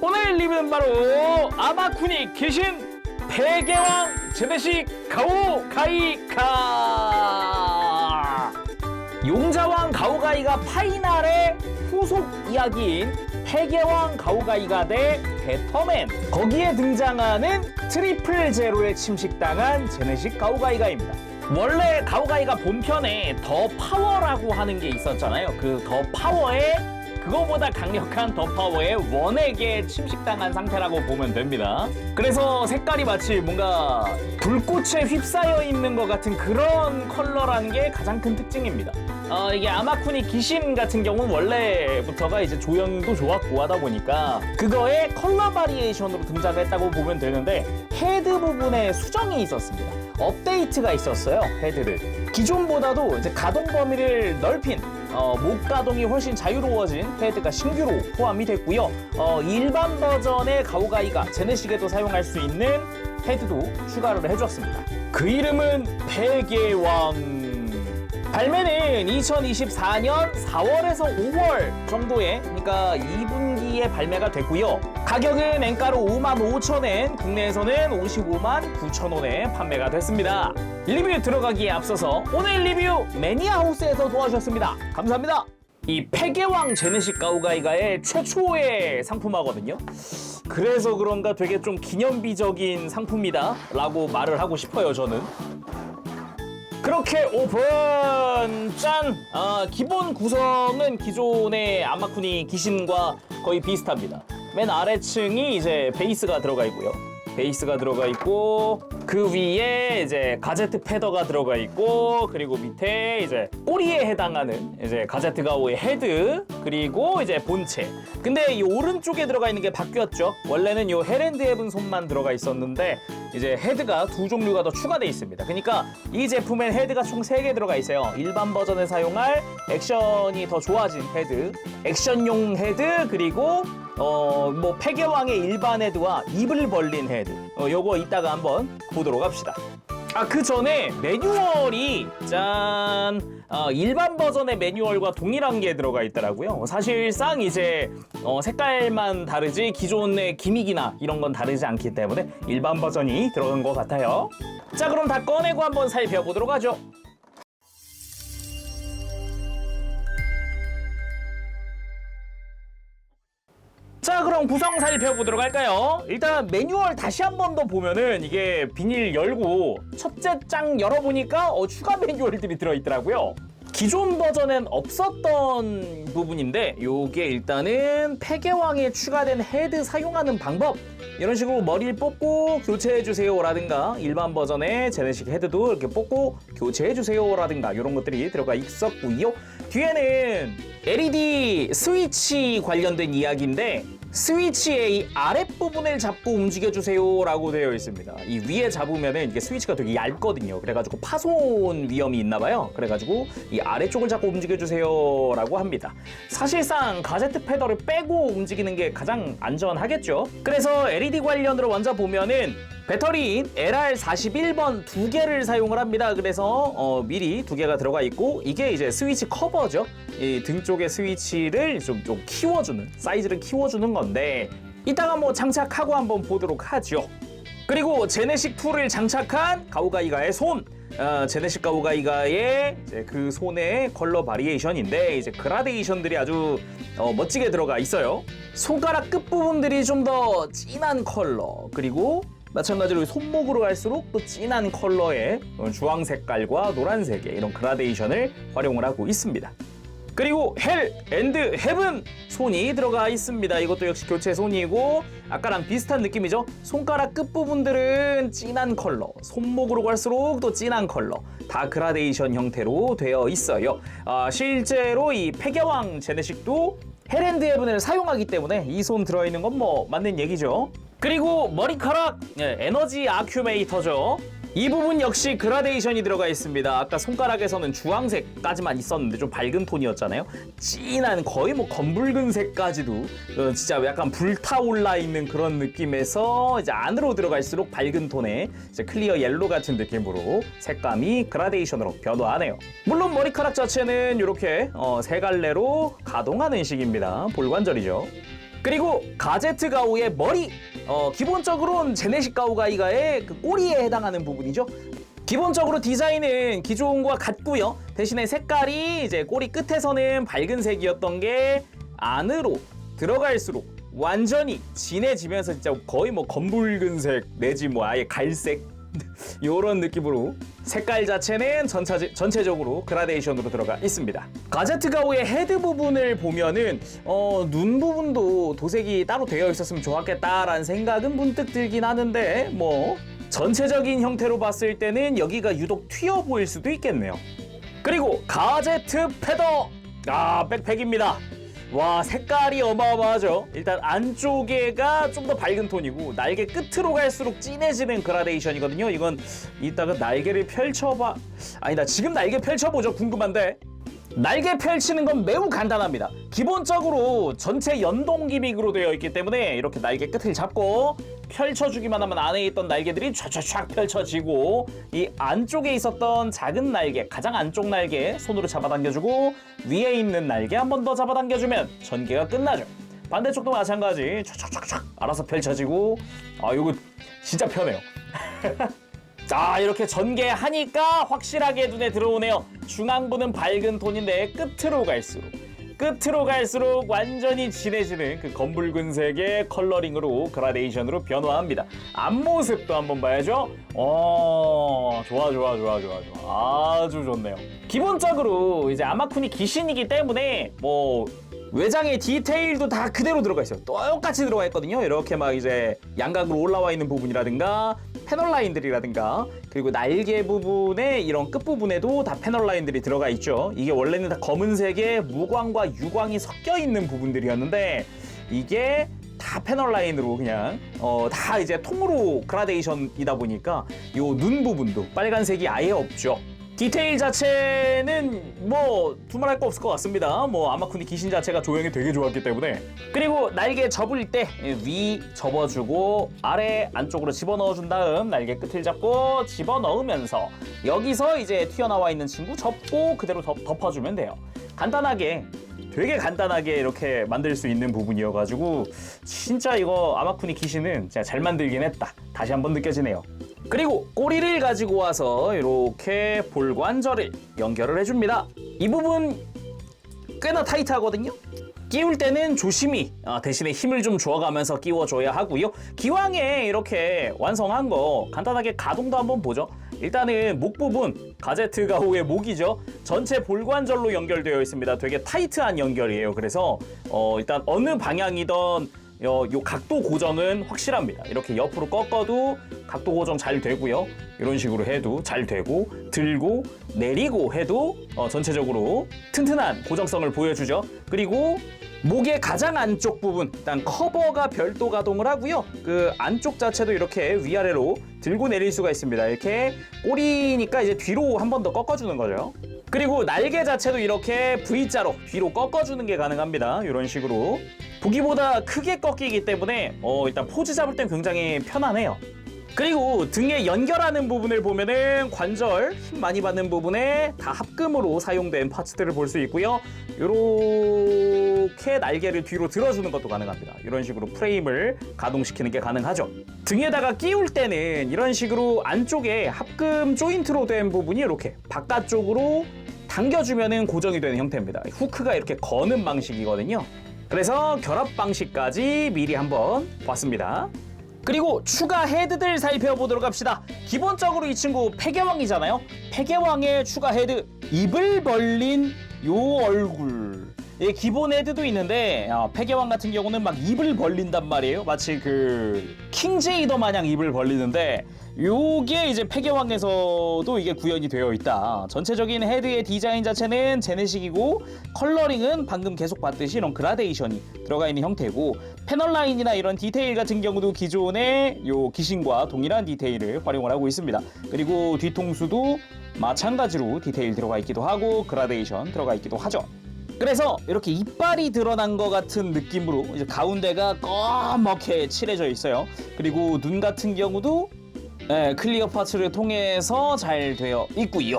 오늘 리뷰는 바로 아마쿠니 계신 폐개왕 제네식 가오가이가. 용자왕 가오가이가 파이널의 후속 이야기인 폐개왕 가오가이가 대 배터맨, 거기에 등장하는 트리플 제로에 침식당한 제네식 가오가이가입니다. 원래 가오가이가 본편에 더 파워라고 하는 게 있었잖아요. 그 더 파워에 그거보다 강력한 더 파워의 원에게 침식당한 상태라고 보면 됩니다. 그래서 색깔이 마치 뭔가 불꽃에 휩싸여 있는 것 같은 그런 컬러라는 게 가장 큰 특징입니다. 이게 아마쿠니 기신 같은 경우는 원래부터가 이제 조형도 좋았고 하다 보니까 그거의 컬러 바리에이션으로 등장했다고 보면 되는데, 헤드 부분에 수정이 있었습니다. 업데이트가 있었어요. 헤드를 기존보다도 이제 가동 범위를 넓힌 목 가동이 훨씬 자유로워진 헤드가 신규로 포함이 됐고요. 일반 버전의 가오가이가 제네식에도 사용할 수 있는 헤드도 추가를 해줬습니다. 그 이름은 폐개왕. 발매는 2024년 4월에서 5월 정도에, 그러니까 2분기에 발매가 됐고요. 가격은 엔가로 55,000엔, 국내에서는 559,900원에 판매가 됐습니다. 리뷰 들어가기에 앞서서 오늘 리뷰 매니아하우스에서 도와주셨습니다. 감사합니다. 이 폐개왕 제네식 가오가이가의 최초의 상품화거든요. 그래서 그런가 되게 좀 기념비적인 상품이다 라고 말을 하고 싶어요, 저는. 그렇게 오픈! 짠! 기본 구성은 기존의 아마쿠니 기신과 거의 비슷합니다. 맨 아래층이 이제 베이스가 들어가 있고요. 베이스가 들어가 있고, 그 위에 이제 가제트 패더가 들어가 있고, 그리고 밑에 이제 꼬리에 해당하는 이제 가제트 가오의 헤드, 그리고 이제 본체. 근데 이 오른쪽에 들어가 있는 게 바뀌었죠. 원래는 이 헬앤드 헤븐 손만 들어가 있었는데 이제 헤드가 두 종류가 더 추가되어 있습니다. 그러니까 이 제품엔 헤드가 총 3개 들어가 있어요. 일반 버전에 사용할 액션이 더 좋아진 헤드, 액션용 헤드, 그리고 뭐 폐개왕의 일반 헤드와 입을 벌린 헤드. 요거 이따가 한번 보도록 합시다. 그 전에 매뉴얼이 짠! 일반 버전의 매뉴얼과 동일한 게 들어가 있더라고요. 사실상 이제 색깔만 다르지 기존의 기믹이나 이런 건 다르지 않기 때문에 일반 버전이 들어간 것 같아요. 자, 그럼 다 꺼내고 한번 살펴보도록 하죠. 자, 그럼 구성 살펴보도록 할까요? 일단 매뉴얼 다시 한 번 더 보면은 이게 비닐 열고 첫째 장 열어보니까 추가 매뉴얼들이 들어있더라고요. 기존 버전엔 없었던 부분인데, 요게 일단은 폐개왕에 추가된 헤드 사용하는 방법, 이런 식으로 머리를 뽑고 교체해주세요 라든가, 일반 버전의 제네식 헤드도 이렇게 뽑고 교체해주세요 라든가, 이런 것들이 들어가 있었고요. 뒤에는 LED 스위치 관련된 이야기인데, 스위치의 이 아랫부분을 잡고 움직여주세요 라고 되어 있습니다. 이 위에 잡으면은 이게 스위치가 되게 얇거든요. 그래가지고 파손 위험이 있나봐요. 그래가지고 이 아래쪽을 잡고 움직여주세요 라고 합니다. 사실상 가제트 패더를 빼고 움직이는 게 가장 안전하겠죠. 그래서 LED 관련으로 먼저 보면은 배터리인 LR41번 2개를 사용을 합니다. 그래서 미리 2개가 들어가 있고, 이게 이제 스위치 커버죠. 이 등 쪽의 스위치를 좀 키워주는, 사이즈를 키워주는 건데, 이따가 뭐 장착하고 한번 보도록 하죠. 그리고 제네식 2를 장착한 가오가이가의 손, 제네식 가오가이가의 이제 그 손의 컬러 바리에이션인데, 이제 그라데이션들이 아주 멋지게 들어가 있어요. 손가락 끝부분들이 좀 더 진한 컬러, 그리고 마찬가지로 손목으로 갈수록 또 진한 컬러의 주황 색깔과 노란색의 이런 그라데이션을 활용을 하고 있습니다. 그리고 헬 앤드 헤븐 손이 들어가 있습니다. 이것도 역시 교체 손이고, 아까랑 비슷한 느낌이죠. 손가락 끝부분들은 진한 컬러, 손목으로 갈수록 또 진한 컬러, 다 그라데이션 형태로 되어 있어요. 실제로 이 폐개왕 제네식도 헬앤드 헤븐을 사용하기 때문에 이 손 들어있는 건 뭐 맞는 얘기죠. 그리고 머리카락, 에너지 아큐메이터죠. 이 부분 역시 그라데이션이 들어가 있습니다. 아까 손가락에서는 주황색까지만 있었는데 좀 밝은 톤이었잖아요. 진한 거의 뭐 검붉은색까지도 진짜 약간 불타올라 있는 그런 느낌에서 이제 안으로 들어갈수록 밝은 톤의 이제 클리어 옐로 같은 느낌으로 색감이 그라데이션으로 변화하네요. 물론 머리카락 자체는 이렇게 세 갈래로 가동하는 식입니다. 볼관절이죠. 그리고 가제트 가오의 머리, 기본적으로는 제네식 가오가이가의 그 꼬리에 해당하는 부분이죠. 기본적으로 디자인은 기존과 같고요. 대신에 색깔이 이제 꼬리 끝에서는 밝은 색이었던 게 안으로 들어갈수록 완전히 진해지면서 진짜 거의 뭐 검붉은색 내지 뭐 아예 갈색 요런 느낌으로 색깔 자체는 전체적으로 그라데이션으로 들어가 있습니다. 가제트 가오의 헤드 부분을 보면은 눈 부분도 도색이 따로 되어 있었으면 좋았겠다라는 생각은 문득 들긴 하는데 뭐 전체적인 형태로 봤을 때는 여기가 유독 튀어 보일 수도 있겠네요. 그리고 가제트 패더, 백팩입니다. 와, 색깔이 어마어마하죠. 일단 안쪽에가 좀 더 밝은 톤이고 날개 끝으로 갈수록 진해지는 그라데이션이거든요. 이건 이따가 날개를 펼쳐봐, 아니다, 지금 날개 펼쳐보죠. 궁금한데. 날개 펼치는 건 매우 간단합니다. 기본적으로 전체 연동 기믹으로 되어 있기 때문에 이렇게 날개 끝을 잡고 펼쳐주기만 하면 안에 있던 날개들이 쫙쫙쫙 펼쳐지고, 이 안쪽에 있었던 작은 날개, 가장 안쪽 날개 손으로 잡아당겨주고 위에 있는 날개 한 번 더 잡아당겨주면 전개가 끝나죠. 반대쪽도 마찬가지 쫙쫙쫙쫙 알아서 펼쳐지고, 이거 진짜 편해요. 자, 이렇게 전개하니까 확실하게 눈에 들어오네요. 중앙부는 밝은 톤인데 끝으로 갈수록 완전히 진해지는 그 검붉은색의 컬러링으로 그라데이션으로 변화합니다. 앞모습도 한번 봐야죠. 좋아. 아주 좋네요. 기본적으로 이제 아마쿠니 기신이기 때문에 뭐 외장의 디테일도 다 그대로 들어가 있어요. 똑같이 들어가 있거든요. 이렇게 막 이제 양각으로 올라와 있는 부분이라든가 패널 라인들이라든가, 그리고 날개 부분에 이런 끝부분에도 다 패널 라인들이 들어가 있죠. 이게 원래는 다 검은색에 무광과 유광이 섞여 있는 부분들이었는데 이게 다 패널 라인으로 그냥 다 이제 통으로 그라데이션이다 보니까 요 눈 부분도 빨간색이 아예 없죠. 디테일 자체는 뭐 두말할 거 없을 것 같습니다. 뭐 아마쿠니 기신 자체가 조형이 되게 좋았기 때문에. 그리고 날개 접을 때 위 접어주고 아래 안쪽으로 집어넣어준 다음 날개 끝을 잡고 집어넣으면서 여기서 이제 튀어나와 있는 친구 접고 그대로 덮어주면 돼요. 되게 간단하게 이렇게 만들 수 있는 부분이어가지고 진짜 이거 아마쿠니 기신은 진짜 잘 만들긴 했다, 다시 한번 느껴지네요. 그리고 꼬리를 가지고 와서 이렇게 볼관절을 연결을 해줍니다. 이 부분 꽤나 타이트하거든요. 끼울 때는 조심히 대신에 힘을 좀 줘가면서 끼워줘야 하고요. 기왕에 이렇게 완성한 거 간단하게 가동도 한번 보죠. 일단은 목 부분, 가제트 가오의 목이죠. 전체 볼관절로 연결되어 있습니다. 되게 타이트한 연결이에요. 그래서 일단 어느 방향이던 요 각도 고정은 확실합니다. 이렇게 옆으로 꺾어도 각도 고정 잘 되고요. 이런 식으로 해도 잘 되고, 들고 내리고 해도 전체적으로 튼튼한 고정성을 보여주죠. 그리고 목의 가장 안쪽 부분 일단 커버가 별도 가동을 하고요. 그 안쪽 자체도 이렇게 위아래로 들고 내릴 수가 있습니다. 이렇게 꼬리니까 이제 뒤로 한 번 더 꺾어주는 거죠. 그리고 날개 자체도 이렇게 V자로 뒤로 꺾어주는 게 가능합니다. 이런 식으로 보기보다 크게 꺾이기 때문에 일단 포즈 잡을 땐 굉장히 편안해요. 그리고 등에 연결하는 부분을 보면은 관절 힘 많이 받는 부분에 다 합금으로 사용된 파츠들을 볼 수 있고요. 이렇게 날개를 뒤로 들어주는 것도 가능합니다. 이런 식으로 프레임을 가동시키는 게 가능하죠. 등에다가 끼울 때는 이런 식으로 안쪽에 합금 조인트로 된 부분이 이렇게 바깥쪽으로 당겨주면은 고정이 되는 형태입니다. 후크가 이렇게 거는 방식이거든요. 그래서 결합 방식까지 미리 한번 봤습니다. 그리고 추가 헤드들 살펴보도록 합시다. 기본적으로 이 친구 폐개왕이잖아요. 폐개왕의 추가 헤드, 입을 벌린 요 얼굴. 예, 기본 헤드도 있는데 폐개왕 같은 경우는 막 입을 벌린단 말이에요. 마치 그 킹제이더 마냥 입을 벌리는데 요게 이제 폐개왕에서도 이게 구현이 되어 있다. 전체적인 헤드의 디자인 자체는 제네식이고 컬러링은 방금 계속 봤듯이 이런 그라데이션이 들어가 있는 형태고, 패널 라인이나 이런 디테일 같은 경우도 기존의 요 기신과 동일한 디테일을 활용을 하고 있습니다. 그리고 뒤통수도 마찬가지로 디테일 들어가 있기도 하고 그라데이션 들어가 있기도 하죠. 그래서 이렇게 이빨이 드러난 것 같은 느낌으로 이제 가운데가 검게 칠해져 있어요. 그리고 눈 같은 경우도 클리어 파츠를 통해서 잘 되어 있고요.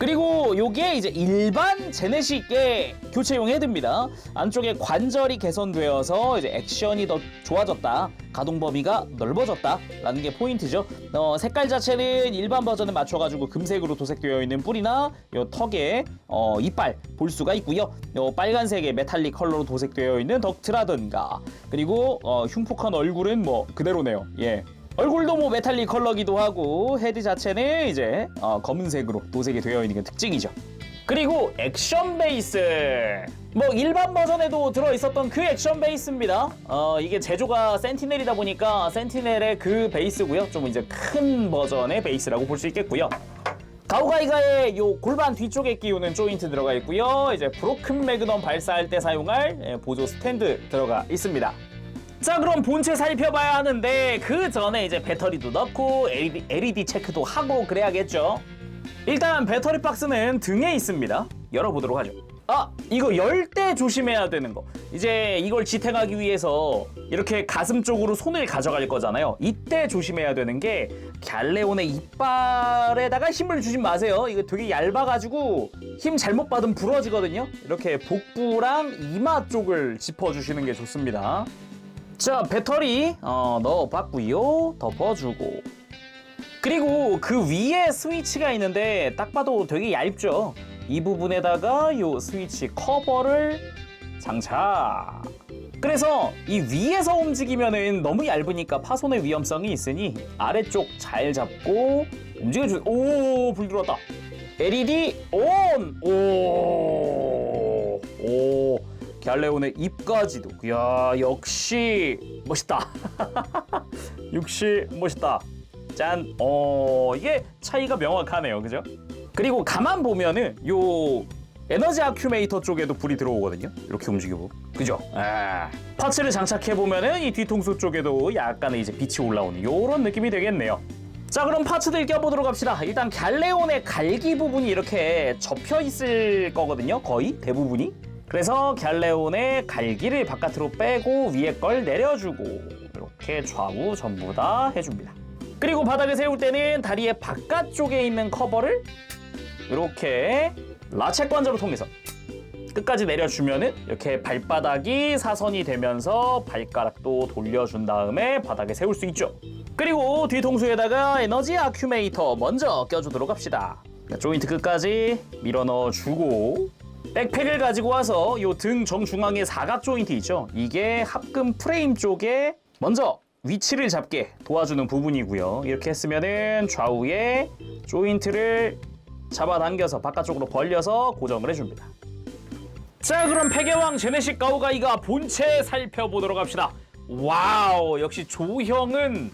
그리고 요게 이제 일반 제네식의 교체용 헤드입니다. 안쪽에 관절이 개선되어서 이제 액션이 더 좋아졌다, 가동 범위가 넓어졌다 라는 게 포인트죠. 색깔 자체는 일반 버전에 맞춰가지고 금색으로 도색되어 있는 뿔이나 요 턱에 이빨 볼 수가 있고요. 요 빨간색의 메탈릭 컬러로 도색되어 있는 덕트라든가, 그리고 흉폭한 얼굴은 뭐 그대로네요. 예. 얼굴도 뭐 메탈릭 컬러기도 하고, 헤드 자체는 이제 검은색으로 도색이 되어 있는 게 특징이죠. 그리고 액션 베이스, 뭐 일반 버전에도 들어있었던 그 액션 베이스입니다. 이게 제조가 센티넬이다 보니까 센티넬의 그 베이스고요. 좀 이제 큰 버전의 베이스라고 볼 수 있겠고요. 가오가이가의 요 골반 뒤쪽에 끼우는 조인트 들어가 있고요. 이제 브로큰 매그넘 발사할 때 사용할 보조 스탠드 들어가 있습니다. 자, 그럼 본체 살펴봐야 하는데 그 전에 이제 배터리도 넣고 LED 체크도 하고 그래야겠죠. 일단 배터리 박스는 등에 있습니다. 열어보도록 하죠. 이거 열 때 조심해야 되는 거. 이제 이걸 지탱하기 위해서 이렇게 가슴 쪽으로 손을 가져갈 거잖아요. 이때 조심해야 되는 게, 갤레온의 이빨에다가 힘을 주지 마세요. 이거 되게 얇아가지고 힘 잘못 받으면 부러지거든요. 이렇게 복부랑 이마 쪽을 짚어주시는 게 좋습니다. 자, 배터리 넣어봤고요. 덮어주고, 그리고 그 위에 스위치가 있는데 딱 봐도 되게 얇죠. 이 부분에다가 요 스위치 커버를 장착. 그래서 이 위에서 움직이면은 너무 얇으니까 파손의 위험성이 있으니 아래쪽 잘 잡고 움직여주세요. 오, 불 들어왔다. LED 온. 오. 갤레온의 입까지도. 이야, 역시 멋있다. 역시 멋있다. 짠. 이게 차이가 명확하네요, 그죠? 그리고 가만 보면은 요 에너지 아큐메이터 쪽에도 불이 들어오거든요. 이렇게 움직여보, 그죠? 파츠를 장착해 보면은 이 뒤통수 쪽에도 약간의 이제 빛이 올라오는 요런 느낌이 되겠네요. 자, 그럼 파츠들 껴보도록 합시다. 일단 갤레온의 갈기 부분이 이렇게 접혀 있을 거거든요, 거의 대부분이. 그래서 갤레온의 갈기를 바깥으로 빼고 위에 걸 내려주고 이렇게 좌우 전부 다 해줍니다. 그리고 바닥에 세울 때는 다리의 바깥쪽에 있는 커버를 이렇게 라쳇 관절을 통해서 끝까지 내려주면은 이렇게 발바닥이 사선이 되면서 발가락도 돌려준 다음에 바닥에 세울 수 있죠. 그리고 뒤통수에다가 에너지 아큐메이터 먼저 껴주도록 합시다. 조인트 끝까지 밀어 넣어주고, 백팩을 가지고 와서 이 등 정중앙에 사각 조인트 있죠. 이게 합금 프레임 쪽에 먼저 위치를 잡게 도와주는 부분이고요. 이렇게 했으면은 좌우에 조인트를 잡아당겨서 바깥쪽으로 벌려서 고정을 해줍니다. 자, 그럼 폐계왕 제네식 가오가이가 본체 살펴보도록 합시다. 와우, 역시 조형은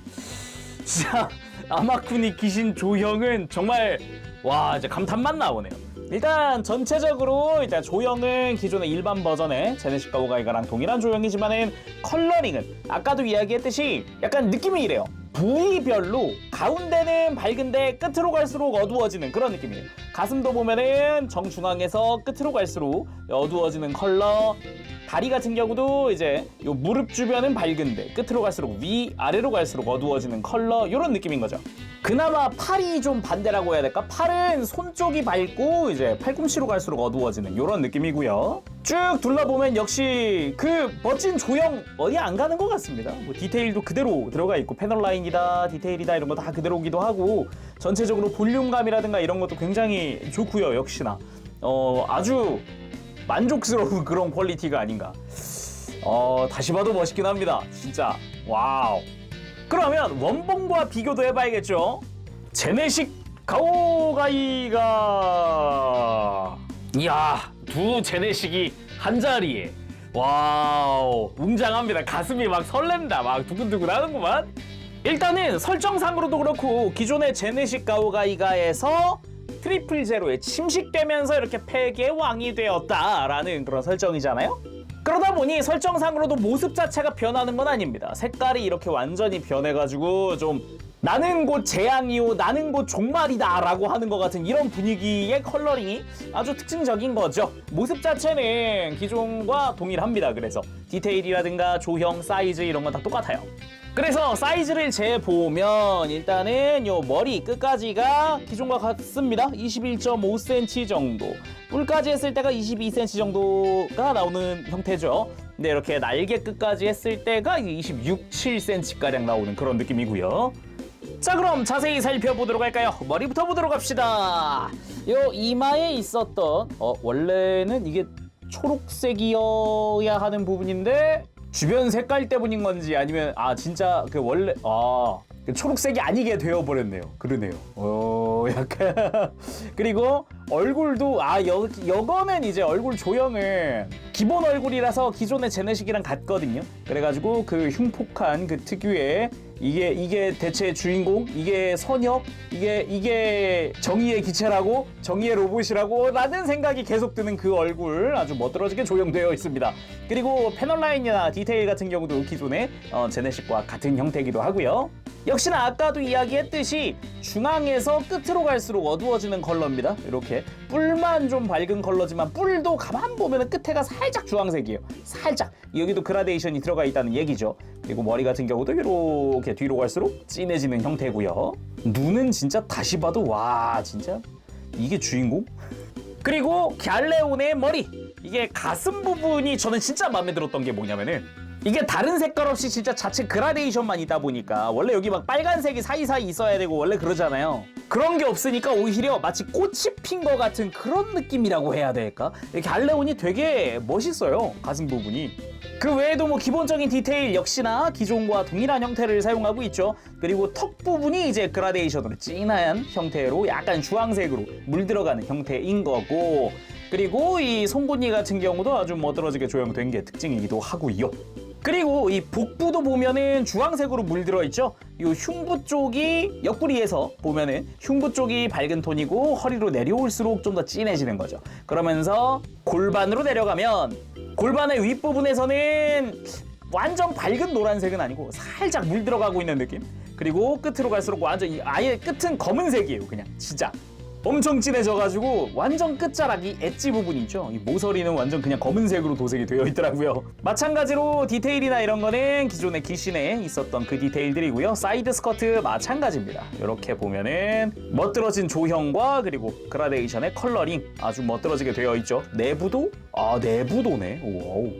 진짜 아마쿠니 귀신 조형은 정말 와, 이제 감탄만 나오네요. 일단 전체적으로 일단 조형은 기존의 일반 버전의 제네식 가오가이가랑 동일한 조형이지만은 컬러링은 아까도 이야기했듯이 약간 느낌이 이래요. 부위별로 가운데는 밝은데 끝으로 갈수록 어두워지는 그런 느낌이에요. 가슴도 보면은 정중앙에서 끝으로 갈수록 어두워지는 컬러, 다리 같은 경우도 이제 요 무릎 주변은 밝은데 끝으로 갈수록 위 아래로 갈수록 어두워지는 컬러, 이런 느낌인 거죠. 그나마 팔이 좀 반대라고 해야 될까? 팔은 손 쪽이 밝고 이제 팔꿈치로 갈수록 어두워지는 이런 느낌이고요. 쭉 둘러보면 역시 그 멋진 조형 어디 안 가는 것 같습니다. 뭐 디테일도 그대로 들어가 있고, 패널 라인이다, 디테일이다 이런 거 다 그대로기도 하고, 전체적으로 볼륨감이라든가 이런 것도 굉장히 좋고요. 역시나 아주 만족스러운 그런 퀄리티가 아닌가. 다시 봐도 멋있긴 합니다. 진짜 와우. 그러면 원본과 비교도 해봐야겠죠. 제네식 가오가이가, 이야, 두 제네식이 한 자리에, 와우, 웅장합니다. 가슴이 막 설렌다, 막 두근두근 하는구만. 일단은 설정상으로도 그렇고 기존의 제네식 가오가이가에서 트리플 제로에 침식되면서 이렇게 폐계의 왕이 되었다라는 그런 설정이잖아요. 그러다 보니 설정상으로도 모습 자체가 변하는 건 아닙니다. 색깔이 이렇게 완전히 변해가지고 좀 나는 곧 재앙이요, 나는 곧 종말이다 라고 하는 것 같은 이런 분위기의 컬러링이 아주 특징적인 거죠. 모습 자체는 기존과 동일합니다. 그래서 디테일이라든가 조형, 사이즈 이런 건 다 똑같아요. 그래서 사이즈를 재보면 일단은 요 머리 끝까지가 기존과 같습니다. 21.5cm 정도. 뿔까지 했을 때가 22cm 정도가 나오는 형태죠. 근데 이렇게 날개 끝까지 했을 때가 26, 7cm가량 나오는 그런 느낌이고요. 자, 그럼 자세히 살펴보도록 할까요? 머리부터 보도록 합시다. 요 이마에 있었던 원래는 이게 초록색이어야 하는 부분인데 주변 색깔 때문인 건지 아니면 진짜 그 원래 초록색이 아니게 되어버렸네요. 그러네요. 약간 그리고 얼굴도 여거는 이제 얼굴 조형은 기본 얼굴이라서 기존의 제네식이랑 같거든요. 그래가지고 그 흉폭한 그 특유의 이게 대체 주인공, 이게 선역, 이게 정의의 기체라고, 정의의 로봇이라고 라는 생각이 계속 드는 그 얼굴 아주 멋들어지게 조형되어 있습니다. 그리고 패널 라인이나 디테일 같은 경우도 기존의 제네식과 같은 형태이기도 하고요. 역시나 아까도 이야기했듯이 중앙에서 끝으로 갈수록 어두워지는 컬러입니다. 이렇게 뿔만 좀 밝은 컬러지만 뿔도 가만 보면 끝에가 살짝 주황색이에요. 살짝. 여기도 그라데이션이 들어가 있다는 얘기죠. 그리고 머리 같은 경우도 이렇게 뒤로 갈수록 진해지는 형태고요. 눈은 진짜 다시 봐도 와, 진짜 이게 주인공? 그리고 갤레온의 머리. 이게 가슴 부분이 저는 진짜 마음에 들었던 게 뭐냐면은 이게 다른 색깔 없이 진짜 자체 그라데이션만 있다 보니까 원래 여기 막 빨간색이 사이사이 있어야 되고 원래 그러잖아요. 그런 게 없으니까 오히려 마치 꽃이 핀 것 같은 그런 느낌이라고 해야 될까? 이렇게 알레온이 되게 멋있어요. 가슴 부분이. 그 외에도 뭐 기본적인 디테일 역시나 기존과 동일한 형태를 사용하고 있죠. 그리고 턱 부분이 이제 그라데이션으로 진한 형태로 약간 주황색으로 물들어가는 형태인 거고, 그리고 이 송곳니 같은 경우도 아주 멋들어지게 조형된 게 특징이기도 하고요. 그리고 이 복부도 보면은 주황색으로 물들어 있죠. 이 흉부 쪽이 옆구리에서 보면은 흉부 쪽이 밝은 톤이고 허리로 내려올수록 좀 더 진해지는 거죠. 그러면서 골반으로 내려가면 골반의 윗부분에서는 완전 밝은 노란색은 아니고 살짝 물들어가고 있는 느낌. 그리고 끝으로 갈수록 완전 아예 끝은 검은색이에요. 그냥 진짜 엄청 진해져가지고 완전 끝자락 이 엣지 부분이 있죠. 이 모서리는 완전 그냥 검은색으로 도색이 되어 있더라고요. 마찬가지로 디테일이나 이런 거는 기존의 기신에 있었던 그 디테일들이고요. 사이드 스커트 마찬가지입니다. 이렇게 보면은 멋들어진 조형과 그리고 그라데이션의 컬러링 아주 멋들어지게 되어 있죠. 내부도 내부도네. 오우.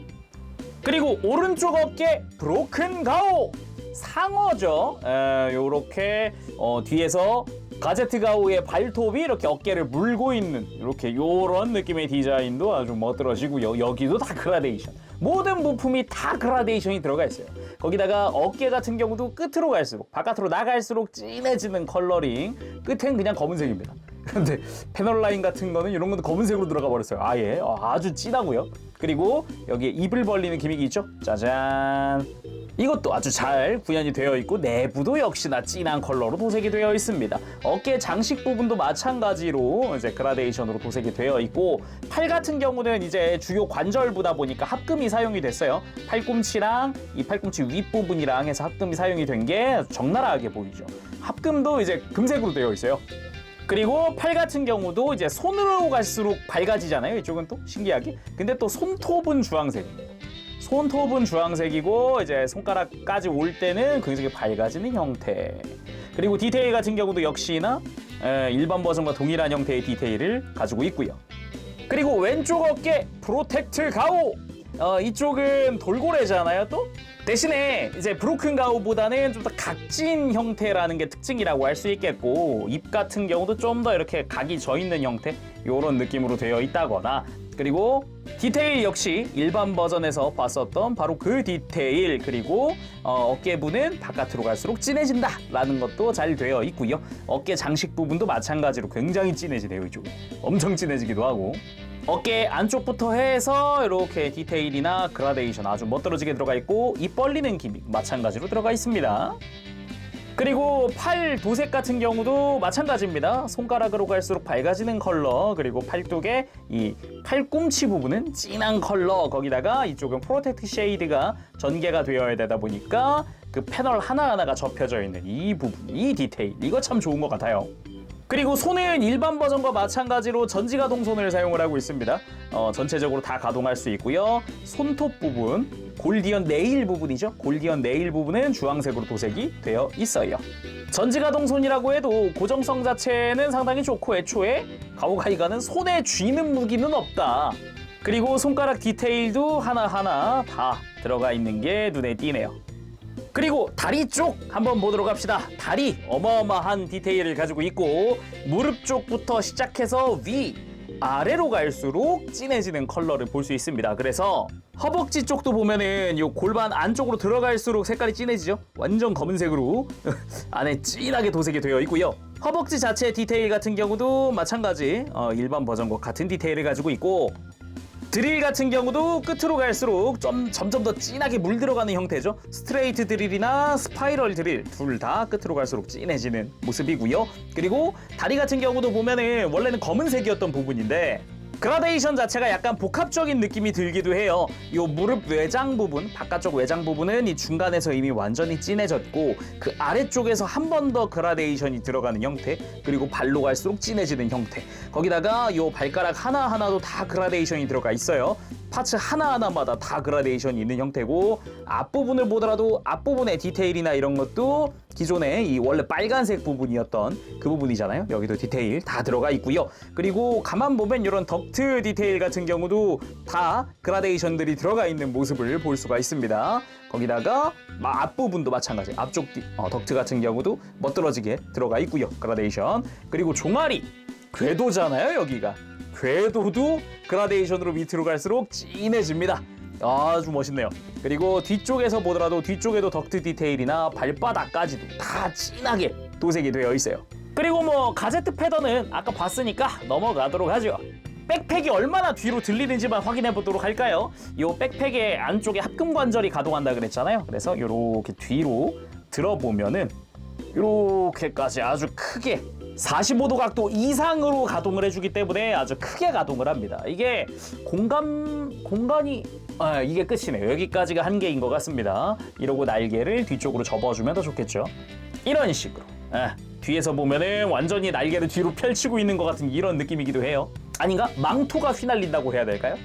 그리고 오른쪽 어깨 브로큰 가오 상어죠. 요렇게 뒤에서 가제트 가오의 발톱이 이렇게 어깨를 물고 있는 이렇게 요런 느낌의 디자인도 아주 멋들어지고요. 여기도 다 그라데이션. 모든 부품이 다 그라데이션이 들어가 있어요. 거기다가 어깨 같은 경우도 끝으로 갈수록 바깥으로 나갈수록 진해지는 컬러링. 끝엔 그냥 검은색입니다. 그런데 패널 라인 같은 거는 이런 것도 검은색으로 들어가 버렸어요. 아예 아주 진하고요. 그리고 여기에 입을 벌리는 기믹이 있죠. 짜잔. 이것도 아주 잘 구현이 되어 있고 내부도 역시나 진한 컬러로 도색이 되어 있습니다. 어깨 장식 부분도 마찬가지로 이제 그라데이션으로 도색이 되어 있고, 팔 같은 경우는 이제 주요 관절부다 보니까 합금이 사용이 됐어요. 팔꿈치랑 이 팔꿈치 윗부분이랑 해서 합금이 사용이 된 게 적나라하게 보이죠. 합금도 이제 금색으로 되어 있어요. 그리고 팔 같은 경우도 이제 손으로 갈수록 밝아지잖아요. 이쪽은 또 신기하게. 근데 또 손톱은 주황색입니다. 손톱은 주황색이고 이제 손가락까지 올 때는 굉장히 밝아지는 형태. 그리고 디테일 같은 경우도 역시나 일반 버전과 동일한 형태의 디테일을 가지고 있고요. 그리고 왼쪽 어깨 프로텍트 가오. 이쪽은 돌고래잖아요. 또 대신에 이제 브로큰 가오보다는 좀 더 각진 형태라는 게 특징이라고 할 수 있겠고, 입 같은 경우도 좀 더 이렇게 각이 져 있는 형태 이런 느낌으로 되어 있다거나, 그리고 디테일 역시 일반 버전에서 봤었던 바로 그 디테일, 그리고 어깨부는 바깥으로 갈수록 진해진다 라는 것도 잘 되어 있고요. 어깨 장식 부분도 마찬가지로 굉장히 진해지네요. 이쪽은 엄청 진해지기도 하고, 어깨 안쪽부터 해서 이렇게 디테일이나 그라데이션 아주 멋들어지게 들어가 있고, 입 벌리는 기믹 마찬가지로 들어가 있습니다. 그리고 팔 도색 같은 경우도 마찬가지입니다. 손가락으로 갈수록 밝아지는 컬러, 그리고 팔뚝의 이 팔꿈치 부분은 진한 컬러, 거기다가 이쪽은 프로텍트 쉐이드가 전개가 되어야 되다 보니까 그 패널 하나하나가 접혀져 있는 이 부분, 이 디테일, 이거 참 좋은 것 같아요. 그리고 손은 일반 버전과 마찬가지로 전지가동 손을 사용을 하고 있습니다. 전체적으로 다 가동할 수 있고요. 손톱 부분, 골디언 네일 부분이죠. 골디언 네일 부분은 주황색으로 도색이 되어 있어요. 전지가동 손이라고 해도 고정성 자체는 상당히 좋고 애초에 가오가이가는 손에 쥐는 무기는 없다. 그리고 손가락 디테일도 하나하나 다 들어가 있는 게 눈에 띄네요. 그리고 다리 쪽 한번 보도록 합시다. 다리 어마어마한 디테일을 가지고 있고 무릎 쪽부터 시작해서 위, 아래로 갈수록 진해지는 컬러를 볼 수 있습니다. 그래서 허벅지 쪽도 보면은 요 골반 안쪽으로 들어갈수록 색깔이 진해지죠. 완전 검은색으로 안에 진하게 도색이 되어 있고요. 허벅지 자체 디테일 같은 경우도 마찬가지 일반 버전과 같은 디테일을 가지고 있고, 드릴 같은 경우도 끝으로 갈수록 좀 점점 더 진하게 물들어가는 형태죠. 스트레이트 드릴이나 스파이럴 드릴 둘 다 끝으로 갈수록 진해지는 모습이고요. 그리고 다리 같은 경우도 보면은 원래는 검은색이었던 부분인데 그라데이션 자체가 약간 복합적인 느낌이 들기도 해요. 이 무릎 외장 부분, 바깥쪽 외장 부분은 이 중간에서 이미 완전히 진해졌고 그 아래쪽에서 한 번 더 그라데이션이 들어가는 형태, 그리고 발로 갈수록 진해지는 형태, 거기다가 이 발가락 하나하나도 다 그라데이션이 들어가 있어요. 파츠 하나하나마다 다 그라데이션이 있는 형태고, 앞부분을 보더라도 앞부분의 디테일이나 이런 것도 기존에 이 원래 빨간색 부분이었던 그 부분이잖아요. 여기도 디테일 다 들어가 있고요. 그리고 가만 보면 이런 덕트 디테일 같은 경우도 다 그라데이션들이 들어가 있는 모습을 볼 수가 있습니다. 거기다가 앞부분도 마찬가지, 앞쪽 덕트 같은 경우도 멋들어지게 들어가 있고요. 그라데이션. 그리고 종아리, 궤도잖아요. 여기가 궤도도 그라데이션으로 밑으로 갈수록 진해집니다. 아주 멋있네요. 그리고 뒤쪽에서 보더라도 뒤쪽에도 덕트 디테일이나 발바닥까지도 다 진하게 도색이 되어 있어요. 그리고 가제트 패던은 아까 봤으니까 넘어가도록 하죠. 백팩이 얼마나 뒤로 들리는지만 확인해 보도록 할까요? 이 백팩의 안쪽에 합금 관절이 가동한다 그랬잖아요. 그래서 이렇게 뒤로 들어보면은 이렇게까지 아주 크게 45도 각도 이상으로 가동을 해주기 때문에 아주 크게 가동을 합니다. 이게 공간이 이게 끝이네요. 여기까지가 한계인 것 같습니다. 이러고 날개를 뒤쪽으로 접어주면 더 좋겠죠. 이런 식으로 뒤에서 보면은 완전히 날개를 뒤로 펼치고 있는 것 같은 이런 느낌이기도 해요. 아닌가? 망토가 휘날린다고 해야 될까요?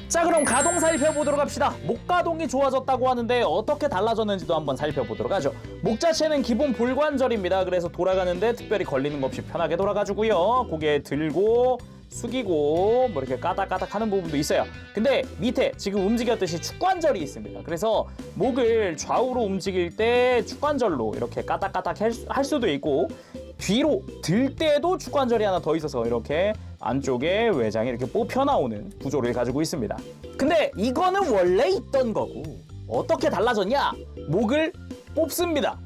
자, 그럼 가동 살펴보도록 합시다. 목 가동이 좋아졌다고 하는데 어떻게 달라졌는지도 한번 살펴보도록 하죠. 목 자체는 기본 볼관절입니다. 그래서 돌아가는데 특별히 걸리는 거 없이 편하게 돌아가지고요. 고개 들고 숙이고 이렇게 까닥까닥 하는 부분도 있어요. 근데 밑에 지금 움직였듯이 축관절이 있습니다. 그래서 목을 좌우로 움직일 때 축관절로 이렇게 까닥까닥 할 수도 있고, 뒤로 들 때도 축관절이 하나 더 있어서 이렇게 안쪽에 외장이 이렇게 뽑혀 나오는 구조를 가지고 있습니다. 근데 이거는 원래 있던 거고 어떻게 달라졌냐? 목을 뽑습니다.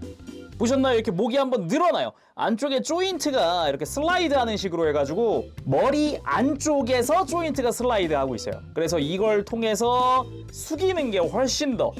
보셨나요? 이렇게 목이 한번 늘어나요. 안쪽에 조인트가 이렇게 슬라이드하는 식으로 해가지고 머리 안쪽에서 조인트가 슬라이드하고 있어요. 그래서 이걸 통해서 숙이는 게 훨씬 더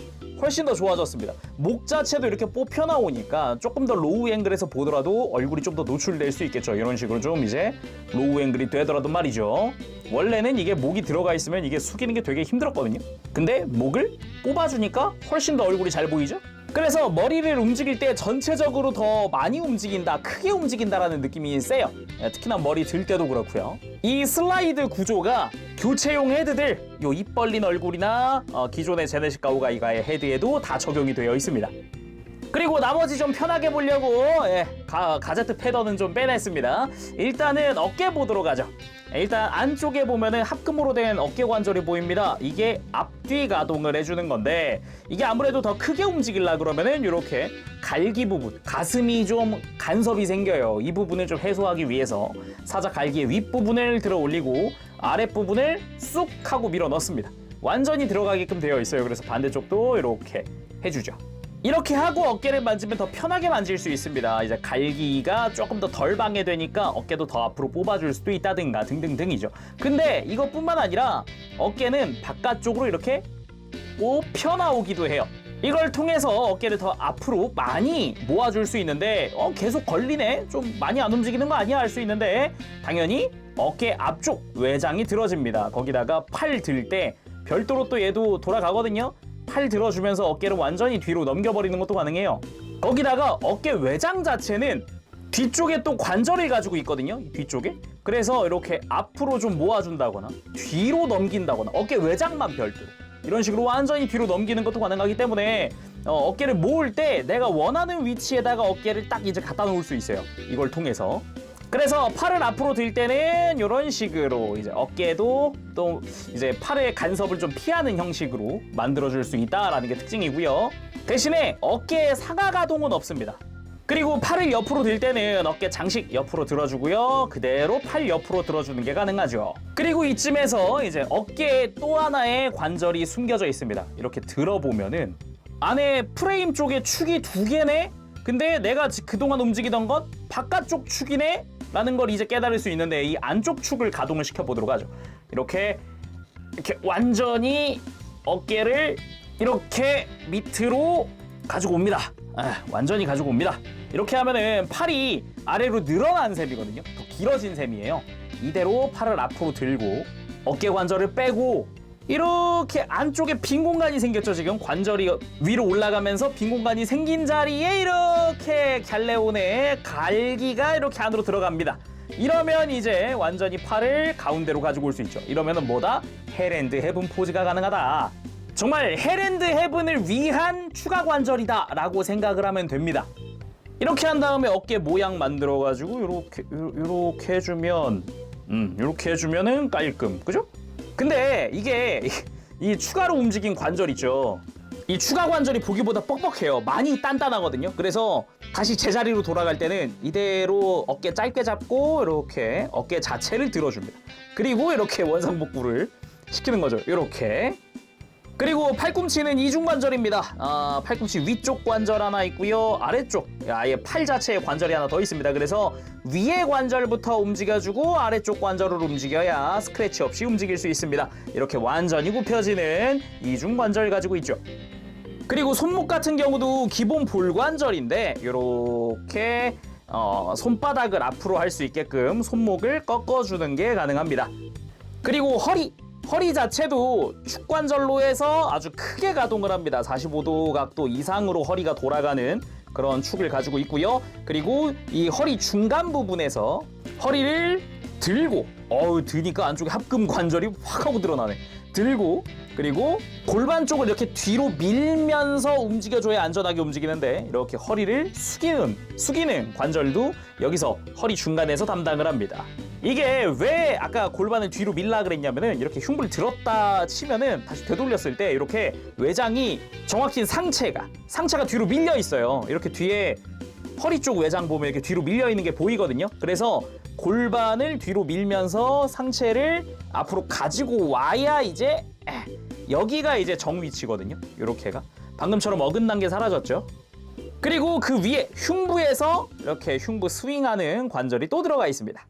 좋아졌습니다. 목 자체도 이렇게 뽑혀 나오니까 조금 더 로우 앵글에서 보더라도 얼굴이 좀 더 노출될 수 있겠죠. 이런 식으로 좀 이제 로우 앵글이 되더라도 말이죠. 원래는 이게 목이 들어가 있으면 이게 숙이는 게 되게 힘들었거든요. 근데 목을 뽑아주니까 훨씬 더 얼굴이 잘 보이죠? 그래서 머리를 움직일 때 전체적으로 더 많이 움직인다, 크게 움직인다라는 느낌이 세요. 특히나 머리 들 때도 그렇고요. 이 슬라이드 구조가 교체용 헤드들, 요 입 벌린 얼굴이나 기존의 제네시스 가오가이가의 헤드에도 다 적용이 되어 있습니다. 그리고 나머지 좀 편하게 보려고 가제트 패던은 좀 빼냈습니다. 일단은 어깨 보도록 하죠. 일단 안쪽에 보면은 합금으로 된 어깨 관절이 보입니다. 이게 앞뒤 가동을 해주는 건데, 이게 아무래도 더 크게 움직이려 그러면은 이렇게 갈기 부분, 가슴이 좀 간섭이 생겨요. 이 부분을 좀 해소하기 위해서 살짝 갈기의 윗부분을 들어 올리고 아랫부분을 쑥 하고 밀어 넣습니다. 완전히 들어가게끔 되어 있어요. 그래서 반대쪽도 이렇게 해주죠. 이렇게 하고 어깨를 만지면 더 편하게 만질 수 있습니다. 이제 갈기가 조금 더 덜 방해되니까 어깨도 더 앞으로 뽑아줄 수도 있다든가 등등등이죠. 근데 이것뿐만 아니라 어깨는 바깥쪽으로 이렇게 뽑혀 나오기도 해요. 이걸 통해서 어깨를 더 앞으로 많이 모아줄 수 있는데 계속 걸리네? 좀 많이 안 움직이는 거 아니야? 할 수 있는데 당연히 어깨 앞쪽 외장이 들어집니다. 거기다가 팔 들 때 별도로 또 얘도 돌아가거든요. 팔 들어주면서 어깨를 완전히 뒤로 넘겨버리는 것도 가능해요. 거기다가 어깨 외장 자체는 뒤쪽에 또 관절을 가지고 있거든요. 뒤쪽에. 그래서 이렇게 앞으로 좀 모아준다거나 뒤로 넘긴다거나 어깨 외장만 별도로 이런 식으로 완전히 뒤로 넘기는 것도 가능하기 때문에 어깨를 모을 때 내가 원하는 위치에다가 어깨를 딱 이제 갖다 놓을 수 있어요. 이걸 통해서. 그래서 팔을 앞으로 들 때는 이런 식으로 이제 어깨도 또 이제 팔의 간섭을 좀 피하는 형식으로 만들어줄 수 있다라는 게 특징이고요. 대신에 어깨에 상하 가동은 없습니다. 그리고 팔을 옆으로 들 때는 어깨 장식 옆으로 들어주고요. 그대로 팔 옆으로 들어주는 게 가능하죠. 그리고 이쯤에서 이제 어깨에 또 하나의 관절이 숨겨져 있습니다. 이렇게 들어보면은 안에 프레임 쪽에 축이 2개네? 근데 내가 그동안 움직이던 건 바깥쪽 축이네? 라는 걸 이제 깨달을 수 있는데 이 안쪽 축을 가동을 시켜보도록 하죠. 이렇게 완전히 어깨를 이렇게 밑으로 가지고 옵니다. 완전히 가지고 옵니다. 이렇게 하면은 팔이 아래로 늘어난 셈이거든요. 더 길어진 셈이에요. 이대로 팔을 앞으로 들고 어깨 관절을 빼고 이렇게 안쪽에 빈 공간이 생겼죠. 지금 관절이 위로 올라가면서 빈 공간이 생긴 자리에 이렇게 갤레온의 갈기가 이렇게 안으로 들어갑니다. 이러면 이제 완전히 팔을 가운데로 가지고 올 수 있죠. 이러면은 뭐다? 헬앤드 헤븐 포즈가 가능하다. 정말 헬앤드 헤븐을 위한 추가 관절이다 라고 생각을 하면 됩니다. 이렇게 한 다음에 어깨 모양 만들어 가지고 요렇게 해주면 요렇게 해주면은 깔끔, 그죠? 근데 이게 이 추가로 움직인 관절 있죠. 이 추가 관절이 보기보다 뻑뻑해요. 많이 단단하거든요. 그래서 다시 제자리로 돌아갈 때는 이대로 어깨 짧게 잡고 이렇게 어깨 자체를 들어줍니다. 그리고 이렇게 원상복구를 시키는 거죠. 이렇게. 그리고 팔꿈치는 이중관절입니다. 팔꿈치 위쪽 관절 하나 있고요. 아래쪽 아예 팔 자체에 관절이 하나 더 있습니다. 그래서 위의 관절부터 움직여주고 아래쪽 관절을 움직여야 스크래치 없이 움직일 수 있습니다. 이렇게 완전히 굽혀지는 이중관절 가지고 있죠. 그리고 손목 같은 경우도 기본 볼관절인데 이렇게 손바닥을 앞으로 할 수 있게끔 손목을 꺾어주는 게 가능합니다. 그리고 허리 자체도 축관절로 해서 아주 크게 가동을 합니다. 45도 각도 이상으로 허리가 돌아가는 그런 축을 가지고 있고요. 그리고 이 허리 중간 부분에서 허리를 들고 드니까 안쪽에 합금 관절이 확 하고 드러나네. 들고 그리고 골반 쪽을 이렇게 뒤로 밀면서 움직여줘야 안전하게 움직이는데 이렇게 허리를 숙이는 관절도 여기서 허리 중간에서 담당을 합니다. 이게 왜 아까 골반을 뒤로 밀라 그랬냐면은 이렇게 흉부를 들었다 치면은 다시 되돌렸을 때 이렇게 외장이 정확히 상체가 뒤로 밀려 있어요. 이렇게 뒤에 허리 쪽 외장 보면 이렇게 뒤로 밀려 있는 게 보이거든요. 그래서 골반을 뒤로 밀면서 상체를 앞으로 가지고 와야 이제 여기가 이제 정 위치거든요. 이렇게가 방금처럼 어긋난 게 사라졌죠. 그리고 그 위에 흉부에서 이렇게 흉부 스윙하는 관절이 또 들어가 있습니다.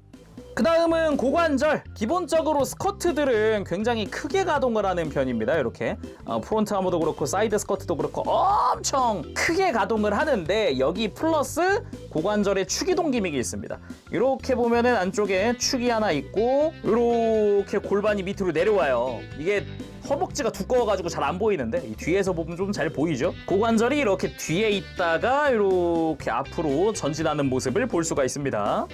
그 다음은 고관절. 기본적으로 스쿼트들은 굉장히 크게 가동을 하는 편입니다. 이렇게 프론트 아머도 그렇고 사이드 스쿼트도 그렇고 엄청 크게 가동을 하는데 여기 플러스 고관절에 축이동 기믹이 있습니다. 이렇게 보면은 안쪽에 축이 하나 있고 이렇게 골반이 밑으로 내려와요. 이게 허벅지가 두꺼워가지고 잘 안 보이는데 이 뒤에서 보면 좀 잘 보이죠? 고관절이 이렇게 뒤에 있다가 이렇게 앞으로 전진하는 모습을 볼 수가 있습니다.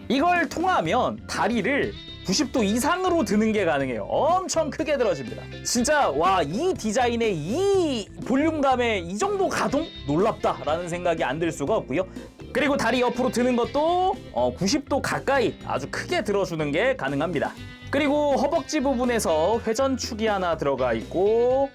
이걸 통하면 다리를 90도 이상으로 드는 게 가능해요. 엄청 크게 들어집니다. 진짜 와, 이 디자인의 이 볼륨감에 이 정도 가동? 놀랍다라는 생각이 안 들 수가 없고요. 그리고 다리 옆으로 드는 것도 90도 가까이 아주 크게 들어주는 게 가능합니다. 그리고 허벅지 부분에서 회전축이 하나 들어가 있고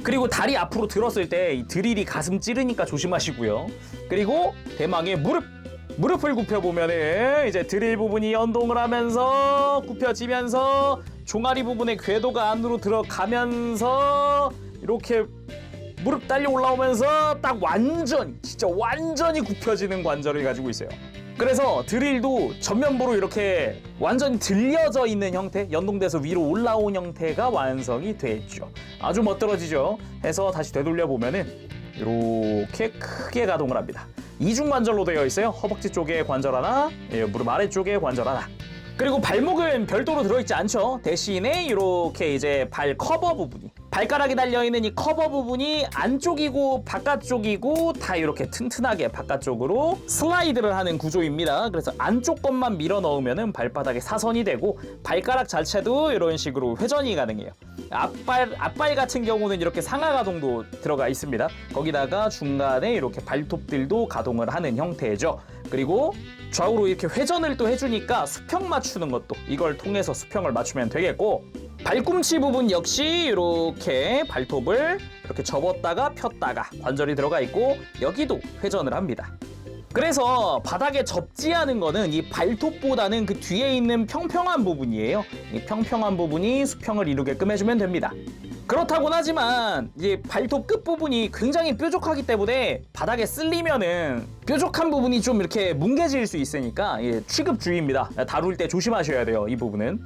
그리고 다리 앞으로 들었을 때 이 드릴이 가슴 찌르니까 조심하시고요. 그리고 대망의 무릎을 굽혀보면은 이제 드릴 부분이 연동을 하면서 굽혀지면서 종아리 부분의 궤도가 안으로 들어가면서 이렇게 무릎 딸려 올라오면서 딱 진짜 완전히 굽혀지는 관절을 가지고 있어요. 그래서 드릴도 전면부로 이렇게 완전히 들려져 있는 형태, 연동돼서 위로 올라온 형태가 완성이 됐죠. 아주 멋들어지죠. 해서 다시 되돌려 보면은 이렇게 크게 가동을 합니다. 이중 관절로 되어 있어요. 허벅지 쪽에 관절 하나, 무릎 아래쪽에 관절 하나. 그리고 발목은 별도로 들어있지 않죠. 대신에 이렇게 이제 발 커버 부분이, 발가락이 달려있는 이 커버 부분이 안쪽이고 바깥쪽이고 다 이렇게 튼튼하게 바깥쪽으로 슬라이드를 하는 구조입니다. 그래서 안쪽 것만 밀어 넣으면 발바닥에 사선이 되고 발가락 자체도 이런 식으로 회전이 가능해요. 앞발 같은 경우는 이렇게 상하 가동도 들어가 있습니다. 거기다가 중간에 이렇게 발톱들도 가동을 하는 형태죠. 그리고 좌우로 이렇게 회전을 또 해주니까 수평 맞추는 것도 이걸 통해서 수평을 맞추면 되겠고, 발꿈치 부분 역시 이렇게 발톱을 이렇게 접었다가 폈다가 관절이 들어가 있고 여기도 회전을 합니다. 그래서 바닥에 접지 않은 거는 이 발톱보다는 그 뒤에 있는 평평한 부분이에요. 이 평평한 부분이 수평을 이루게끔 해주면 됩니다. 그렇다곤 하지만 이제 발톱 끝부분이 굉장히 뾰족하기 때문에 바닥에 쓸리면은 뾰족한 부분이 좀 이렇게 뭉개질 수 있으니까 취급주의입니다. 다룰 때 조심하셔야 돼요, 이 부분은.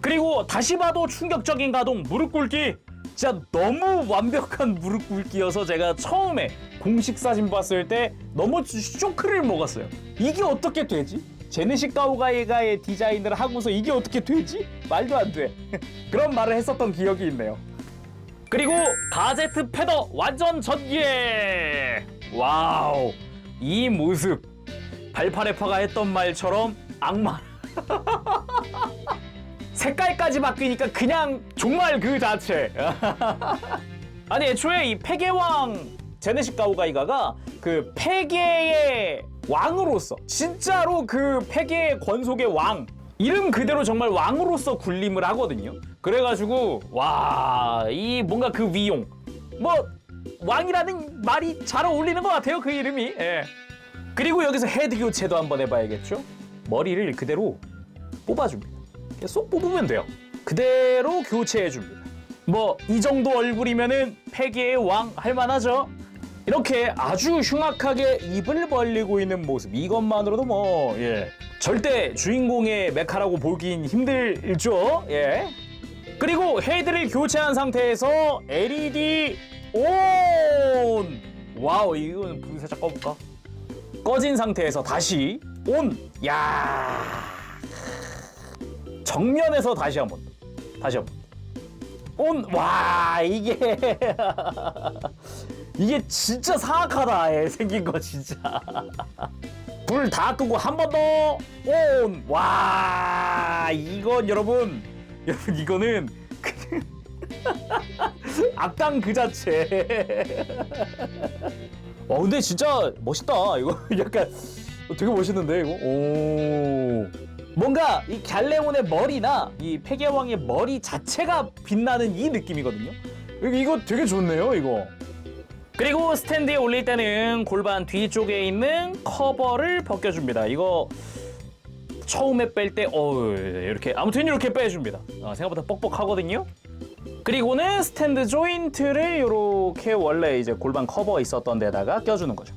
그리고 다시 봐도 충격적인 가동, 무릎 꿇기. 진짜 너무 완벽한 무릎 꿇기여서 제가 처음에 공식 사진 봤을 때 너무 쇼크를 먹었어요. 이게 어떻게 되지? 제네식 가오가이가의 디자인을 하고서 이게 어떻게 되지? 말도 안 돼. 그런 말을 했었던 기억이 있네요. 그리고 가제트 패더 완전 전기에! 와우, 이 모습 발파레파가 했던 말처럼 악마. 색깔까지 바뀌니까 그냥 정말 그 자체. 아니, 애초에 이 폐계왕 제네식 가오가이가가 그 폐계의 왕으로서, 진짜로 그 폐계의 권속의 왕, 이름 그대로 정말 왕으로서 군림을 하거든요. 그래가지고 와, 이 뭔가 그 위용, 뭐 왕이라는 말이 잘 어울리는 것 같아요, 그 이름이. 예. 그리고 여기서 헤드 교체도 한번 해봐야겠죠. 머리를 그대로 뽑아줍니다. 쏙 뽑으면 돼요. 그대로 교체해줍니다. 뭐 이 정도 얼굴이면은 폐계의 왕 할만하죠. 이렇게 아주 흉악하게 입을 벌리고 있는 모습, 이것만으로도 뭐 절대 주인공의 메카라고 보긴 힘들죠. 그리고 헤드를 교체한 상태에서 LED 온! 와우, 이거는 불 살짝 꺼볼까? 꺼진 상태에서 다시 온! 야, 정면에서 다시 한번 온! 와, 이게 이게 진짜 사악하다. 생긴 거 진짜. 불 다 끄고 한 번 더 온! 와, 이건 여러분 이거는 악당 그 자체. 근데 진짜 멋있다. 이거 약간 되게 멋있는데 이거. 오. 뭔가 이 갤레온의 머리나 이 폐계왕의 머리 자체가 빛나는 이 느낌이거든요. 이거 되게 좋네요, 이거. 그리고 스탠드에 올릴 때는 골반 뒤쪽에 있는 커버를 벗겨줍니다. 이거 처음에 뺄 때 이렇게 아무튼 이렇게 빼줍니다. 생각보다 뻑뻑하거든요. 그리고는 스탠드 조인트를 이렇게 원래 이제 골반 커버 있었던 데다가 껴주는 거죠.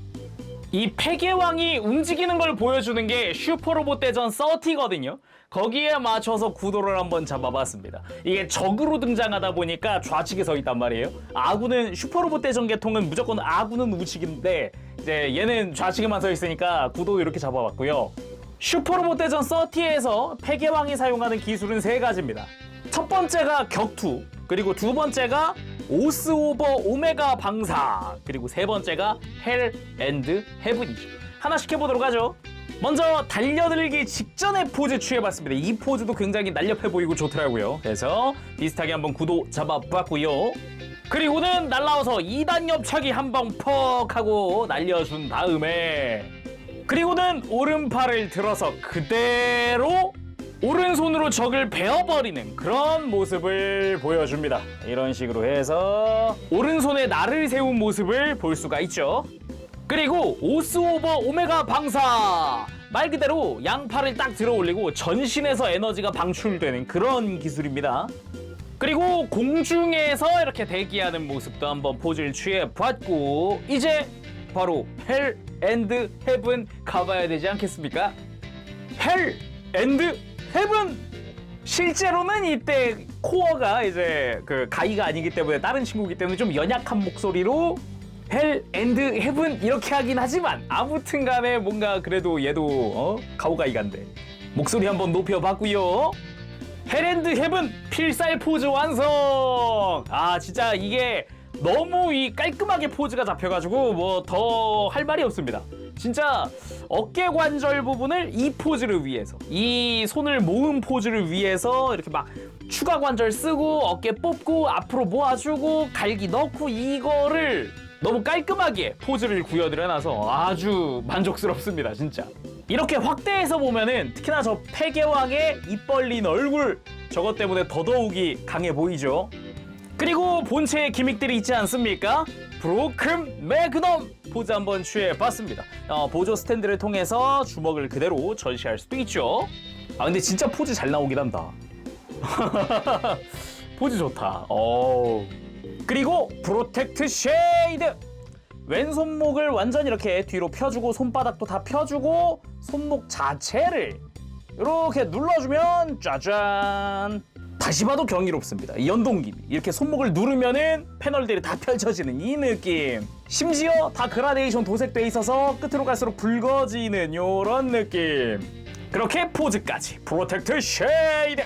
이 폐계왕이 움직이는 걸 보여주는 게 슈퍼로봇 대전 30거든요. 거기에 맞춰서 구도를 한번 잡아봤습니다. 이게 적으로 등장하다 보니까 좌측에 서 있단 말이에요. 아군은 슈퍼로봇 대전 계통은 무조건 아군은 우측인데 이제 얘는 좌측에만 서 있으니까 구도 이렇게 잡아봤고요. 슈퍼로봇 대전 30에서 폐계왕이 사용하는 기술은 3가지입니다. 첫 번째가 격투, 그리고 두 번째가 오스 오버 오메가 방사, 그리고 세 번째가 헬 앤드 헤븐이죠. 하나씩 해보도록 하죠. 먼저 달려들기 직전의 포즈 취해봤습니다. 이 포즈도 굉장히 날렵해 보이고 좋더라고요. 그래서 비슷하게 한번 구도 잡아봤고요. 그리고는 날라와서 2단 옆차기 한 방 퍽 하고 날려준 다음에, 그리고는 오른팔을 들어서 그대로 오른손으로 적을 베어버리는 그런 모습을 보여줍니다. 이런 식으로 해서 오른손에 날을 세운 모습을 볼 수가 있죠. 그리고 오스 오버 오메가 방사, 말 그대로 양팔을 딱 들어 올리고 전신에서 에너지가 방출되는 그런 기술입니다. 그리고 공중에서 이렇게 대기하는 모습도 한번 포즈를 취해봤고, 이제 바로 헬 앤드 헤븐 가봐야 되지 않겠습니까? 헬 앤드 헤븐! 실제로는 이때 코어가 이제 그 가이가 아니기 때문에 다른 친구이기 때문에 좀 연약한 목소리로 헬 앤드 헤븐 이렇게 하긴 하지만 아무튼 간에 뭔가 그래도 얘도 가오가이간데 목소리 한번 높여봤고요. 헬 앤드 헤븐 필살 포즈 완성. 아 진짜 이게 너무 이 깔끔하게 포즈가 잡혀가지고 뭐 더 할 말이 없습니다. 진짜 어깨 관절 부분을 이 포즈를 위해서, 이 손을 모은 포즈를 위해서 이렇게 막 추가 관절 쓰고 어깨 뽑고 앞으로 모아주고 갈기 넣고 이거를 너무 깔끔하게 포즈를 구현해놔서 아주 만족스럽습니다. 진짜 이렇게 확대해서 보면은 특히나 저 폐계왕의 입 벌린 얼굴, 저것 때문에 더더욱이 강해 보이죠. 그리고 본체에 기믹들이 있지 않습니까? 브로큰 매그넘 포즈 한번 취해봤습니다. 보조 스탠드를 통해서 주먹을 그대로 전시할 수도 있죠. 아 근데 진짜 포즈 잘 나오긴 한다. 포즈 좋다. 그리고 프로텍트 쉐이드. 왼손목을 완전히 이렇게 뒤로 펴주고 손바닥도 다 펴주고 손목 자체를 이렇게 눌러주면 짜잔. 다시 봐도 경이롭습니다. 이 연동김이 이렇게 손목을 누르면은 패널들이 다 펼쳐지는 이 느낌. 심지어 다 그라데이션 도색돼 있어서 끝으로 갈수록 붉어지는 요런 느낌. 그렇게 포즈까지 프로텍트 쉐이드.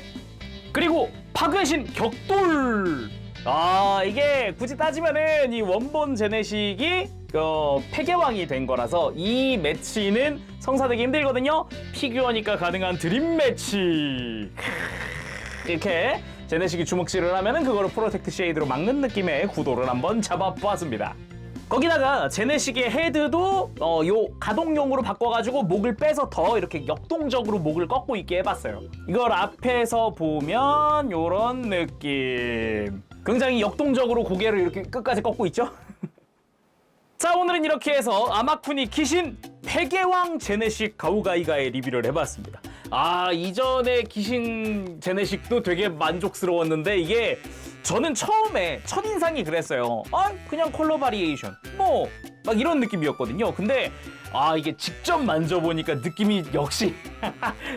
그리고 파괴신 격돌. 아 이게 굳이 따지면은 이 원본 제네식이 폐계왕이 된 거라서 이 매치는 성사되기 힘들거든요. 피규어니까 가능한 드림 매치. 이렇게 제네식이 주먹질을 하면은 그거를 프로텍트 쉐이드로 막는 느낌의 구도를 한번 잡아보았습니다. 거기다가 제네식의 헤드도 요 가동용으로 바꿔가지고 목을 빼서 더 이렇게 역동적으로 목을 꺾고 있게 해봤어요. 이걸 앞에서 보면 요런 느낌. 굉장히 역동적으로 고개를 이렇게 끝까지 꺾고 있죠. 자 오늘은 이렇게 해서 아마쿠니 귀신 폐계왕 제네식 가오가이가의 리뷰를 해봤습니다. 아 이전에 귀신 제네식도 되게 만족스러웠는데 이게 저는 처음에 첫인상이 그랬어요. 아 그냥 컬러 바리에이션 뭐 막 이런 느낌이었거든요. 근데 아 이게 직접 만져보니까 느낌이 역시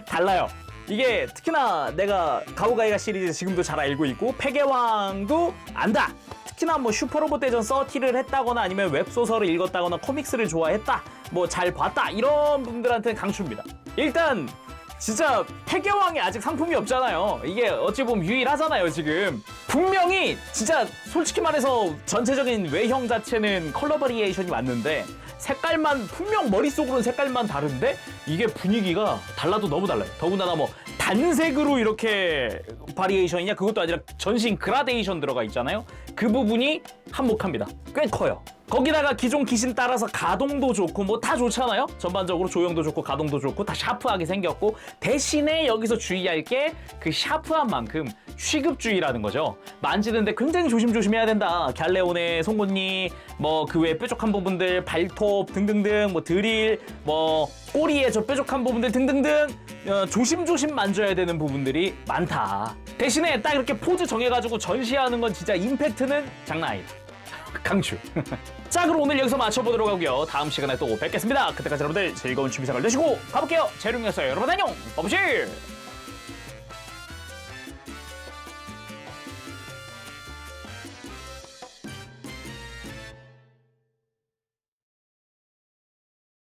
달라요. 이게 특히나 내가 가오가이가 시리즈 지금도 잘 알고 있고 폐계왕도 안다. 특히나 뭐 슈퍼로봇 대전 서티를 했다거나 아니면 웹소설을 읽었다거나 코믹스를 좋아했다 뭐 잘 봤다 이런 분들한테는 강추입니다. 일단 진짜 폐계왕이 아직 상품이 없잖아요. 이게 어찌 보면 유일하잖아요 지금. 분명히 진짜 솔직히 말해서 전체적인 외형 자체는 컬러 바리에이션이 맞는데 색깔만 분명 머릿속으로는 색깔만 다른데 이게 분위기가 달라도 너무 달라요. 더군다나 뭐 단색으로 이렇게 바리에이션이냐 그것도 아니라 전신 그라데이션 들어가 있잖아요. 그 부분이 한몫합니다. 꽤 커요. 거기다가 기존 귀신 따라서 가동도 좋고 뭐 다 좋잖아요. 전반적으로 조형도 좋고 가동도 좋고 다 샤프하게 생겼고 대신에 여기서 주의할 게 그 샤프한 만큼 취급주의라는 거죠. 만지는데 굉장히 조심조심 해야 된다. 갤레온의 송곳니 뭐 그 외에 뾰족한 부분들 발톱 등등등 뭐 드릴 뭐 꼬리에 저 뾰족한 부분들 등등등 조심조심 만져야 되는 부분들이 많다. 대신에 딱 이렇게 포즈 정해가지고 전시하는 건 진짜 임팩트는 장난 아니다. 강추. 자 그럼 오늘 여기서 마쳐보도록 하고요. 다음 시간에 또 뵙겠습니다. 그때까지 여러분들 즐거운 취미생활 되시고 가볼게요. 재룡이었어요. 여러분 안녕. 버브실.